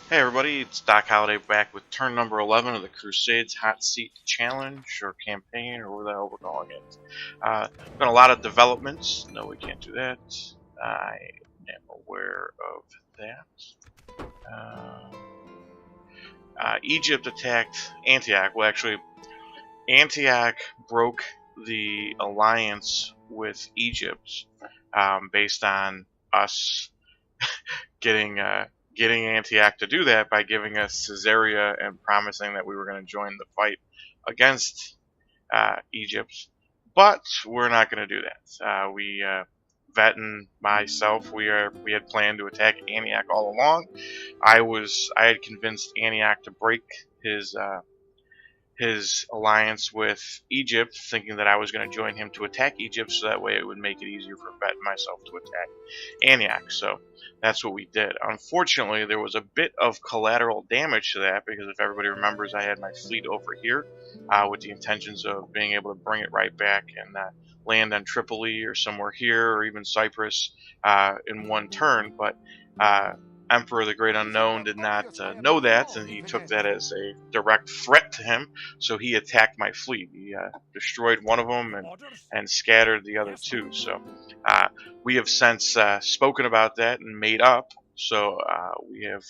Hey everybody, it's Doc Holliday back with turn number 11 of the Crusades Hotseat Challenge, or campaign, or whatever the hell we're calling it. Been a lot of developments. No, we can't do that. I am aware of that. Egypt attacked Antioch. Well, actually, Antioch broke the alliance with Egypt based on us getting getting Antioch to do that by giving us Caesarea and promising that we were going to join the fight against Egypt. But we're not going to do that. Vet and myself, we had planned to attack Antioch all along. I had convinced Antioch to break his alliance with Egypt, thinking that I was going to join him to attack Egypt, so that way it would make it easier for Vet and myself to attack Antioch. So that's what we did. Unfortunately, there was a bit of collateral damage to that, because if everybody remembers, I had my fleet over here with the intentions of being able to bring it right back and land on Tripoli or somewhere here, or even Cyprus in one turn. But Emperor the Great Unknown did not know that, and he took that as a direct threat to him, so he attacked my fleet. He destroyed one of them and scattered the other two. So we have since spoken about that and made up. So we have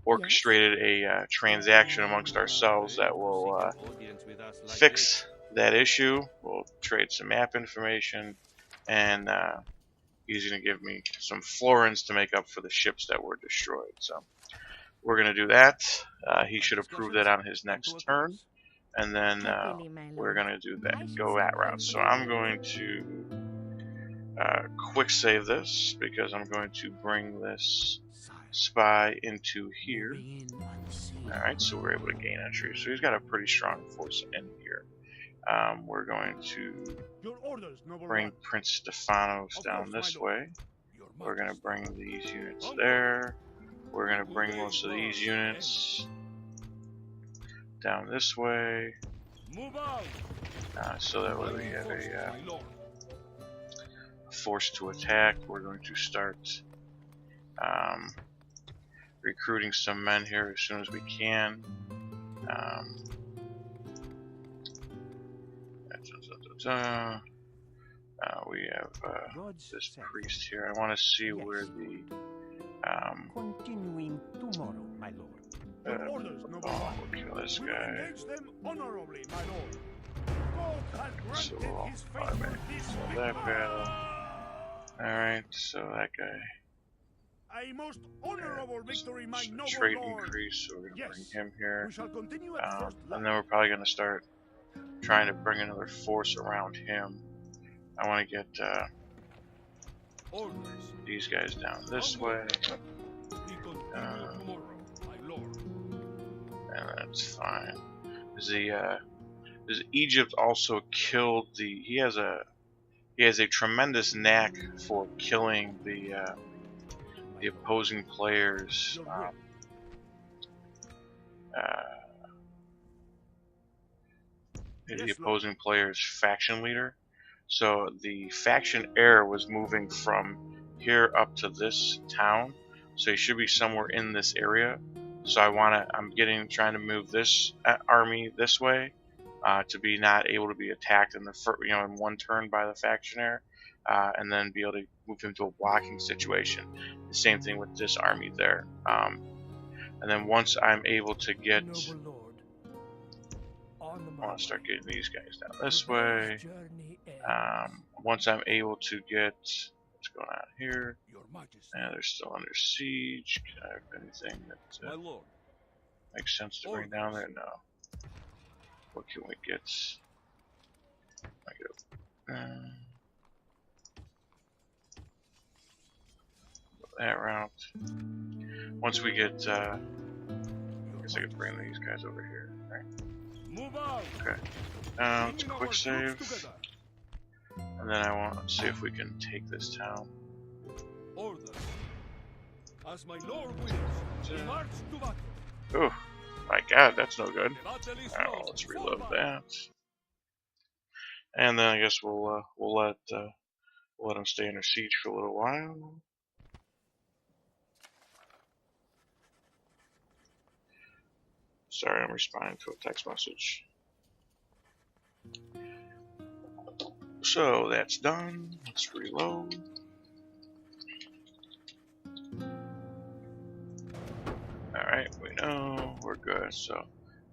orchestrated a transaction amongst ourselves that will fix that issue. We'll trade some map information, and he's going to give me some florins to make up for the ships that were destroyed. So we're going to do that. He should approve that on his next turn, and then we're going to do that, go that route. So I'm going to quick save this, because I'm going to bring this spy into here. Alright, so we're able to gain entry. So he's got a pretty strong force in here. We're going to bring Prince Stephanos down this way. We're going to bring these units there. We're going to bring most of these units down this way. So that way we have a force to attack. We're going to start recruiting some men here as soon as we can. We have this priest here. I want to see where the continuing tomorrow, my lord. we'll kill this guy. So that battle. Alright, so that guy. A most honorable victory, my noble trait lord. increase, so we're gonna bring him here. We shall continue at first and then we're probably gonna start trying to bring another force around him. I want to get these guys down this way, and that's fine. Does Egypt also killed the? He has a tremendous knack for killing the opposing players. The opposing player's faction leader. So the faction heir was moving from here up to this town. So he should be somewhere in this area. So I'm trying to move this army this way to be not able to be attacked in in one turn by the faction heir, and then be able to move him to a blocking situation. The same thing with this army there. And then once I'm able to get, I want to start getting these guys down this way. Once I'm able to get, what's going on here? And they're still under siege. Can I have anything that makes sense to bring down there? No. What can we get? That route. Once we get, I guess I could bring these guys over here. Right. Okay. Let's quick save. And then I want to see if we can take this town. Oh, my God, that's no good. Alright, well, let's reload that. And then I guess we'll let them stay under siege for a little while. Sorry, I'm responding to a text message. So that's done. Let's reload. Alright, we know we're good. So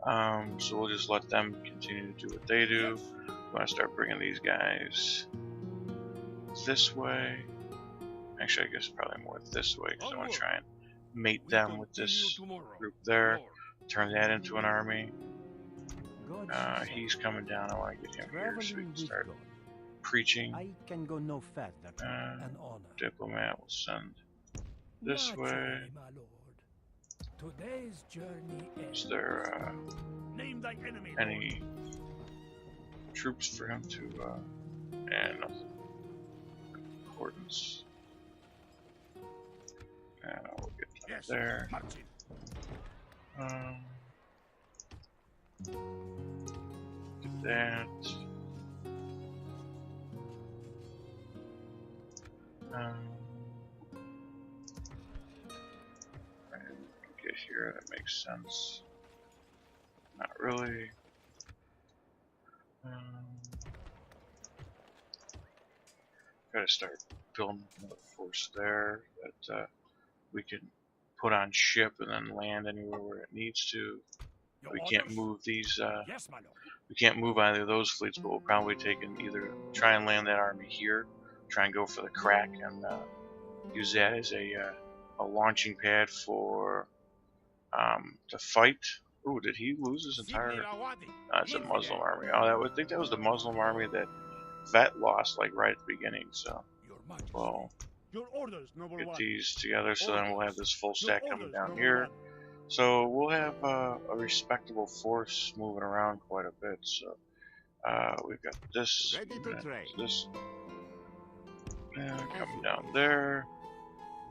we'll just let them continue to do what they do. I'm gonna start bringing these guys this way. Actually, I guess probably more this way because I want to try and mate them with this group there. Turn that into an army. He's coming down. I want to get him here so we can start preaching. I can go no further. An honor. Diplomat will send this way. My lord. Today's journey ends. Is there Name thy enemy, any troops for him to and nothing. Importance. And we'll get that yes, there. Martin. Do that. Get here, that makes sense. Not really. Gotta start building another force there that we can put on ship and then land anywhere where it needs to. Your We can't orders? move these. Yes, my lord. We can't move either of those fleets, but we'll probably take and either try and land that army here, try and go for the crack, and use that as a launching pad for to fight. Ooh, did he lose his entire? It's a Muslim army. Oh, I would think that was the Muslim army that Vet lost like right at the beginning. So, well, Your orders, noble get one. these together, so then we'll have this full Your stack coming orders, down noble here. one. So we'll have a respectable force moving around quite a bit. So we've got this, Ready to trade. this coming down there.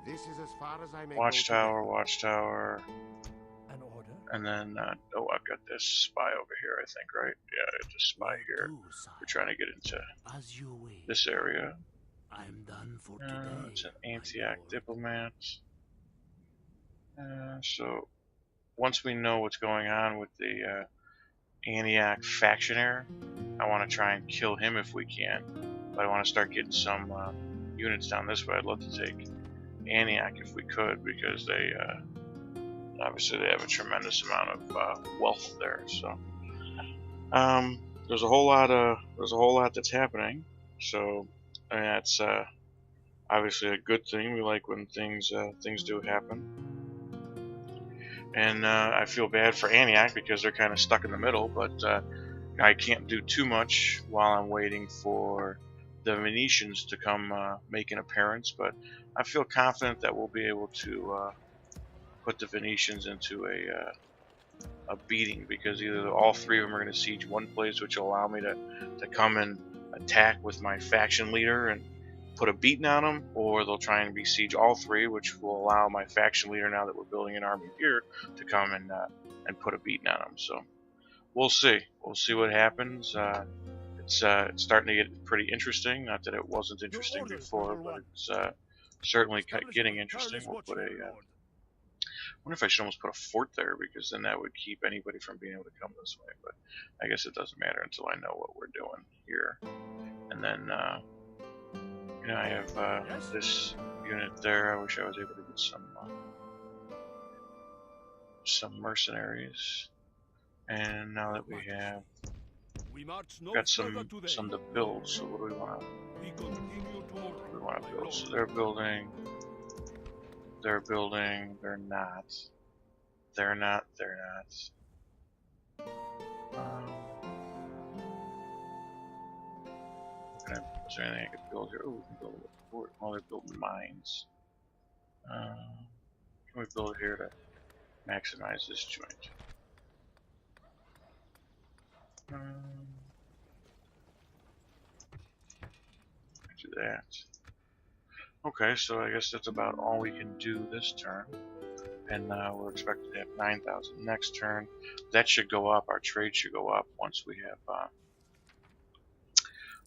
This is as far as I may Watchtower, watchtower, An order. and then oh, I've got this spy over here. I think, right? Yeah, just spy here. We're trying to get into As you wish. this area. I'm done for today. It's an my Antioch lord. diplomat. So once we know what's going on with the Antioch factionaire, I want to try and kill him if we can. But I want to start getting some units down this way. I'd love to take Antioch if we could, because they obviously they have a tremendous amount of wealth there. So there's a whole lot that's happening. So and that's obviously a good thing. We like when things do happen. And I feel bad for Antioch because they're kind of stuck in the middle, but I can't do too much while I'm waiting for the Venetians to come make an appearance. But I feel confident that we'll be able to put the Venetians into a beating, because either all three of them are going to siege one place, which will allow me to come and attack with my faction leader and put a beating on them, or they'll try and besiege all three, which will allow my faction leader, now that we're building an army here, to come and put a beating on them. So we'll see. We'll see what happens. It's starting to get pretty interesting. Not that it wasn't interesting before, but it's certainly getting interesting. We'll put a. I wonder if I should almost put a fort there, because then that would keep anybody from being able to come this way. But I guess it doesn't matter until I know what we're doing here. And then I have this unit there. I wish I was able to get some mercenaries. And now that we have got some to build, so what do we want to build? So they're building. They're not. Is there anything I could build here? Oh, we can build a fort. Well, they're building mines. Can we build here to maximize this joint? Do that. Okay, so I guess that's about all we can do this turn. And we're expected to have 9,000 next turn. That should go up. Our trade should go up once we have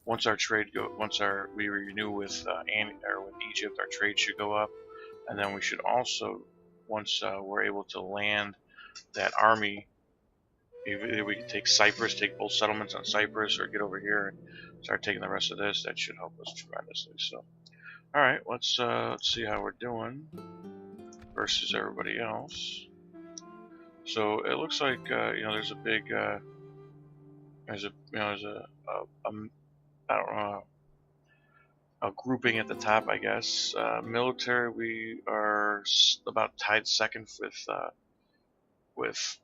once we renew with with Egypt. Our trade should go up, and then we should also, once we're able to land that army Either we can take Cyprus, take both settlements on Cyprus, or get over here and start taking the rest of this. That should help us tremendously. So, all right, let's see how we're doing versus everybody else. So it looks like you know, there's a big there's a I don't know, a grouping at the top, I guess. Military, we are about tied second with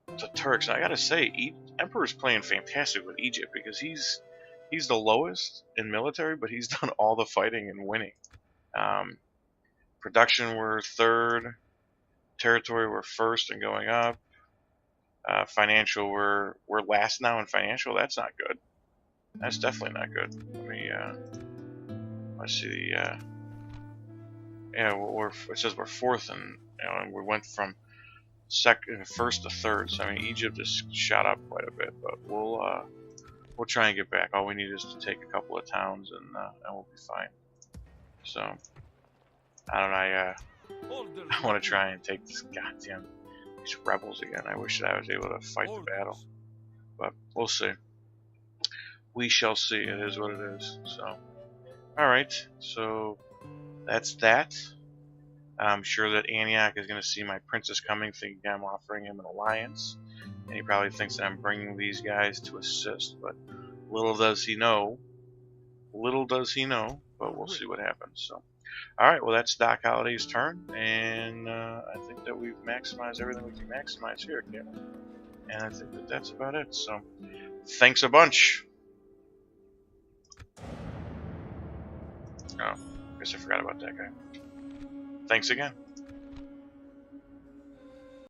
the Turks. And I gotta say, Emperor's playing fantastic with Egypt because he's the lowest in military, but he's done all the fighting and winning. Production, we're third. Territory, we're first and going up. Financial, we're last now in financial. That's not good. That's definitely not good. Let me let's see. Yeah, it says we're fourth, and you know, and we went from first to third. So I mean, Egypt has shot up quite a bit, but we'll try and get back. All we need is to take a couple of towns, and we'll be fine. So I don't know. I want to try and take these rebels again. I wish that I was able to fight the battle, but we'll see. We shall see. It is what it is. So, all right. So that's that. I'm sure that Antioch is going to see my princess coming, thinking I'm offering him an alliance, and he probably thinks that I'm bringing these guys to assist. But little does he know. Little does he know. But we'll see what happens. So. Alright, well that's Doc Holliday's turn, and I think that we've maximized everything we can maximize here, Kevin. And I think that that's about it, so thanks a bunch! Oh, I guess I forgot about that guy. Thanks again.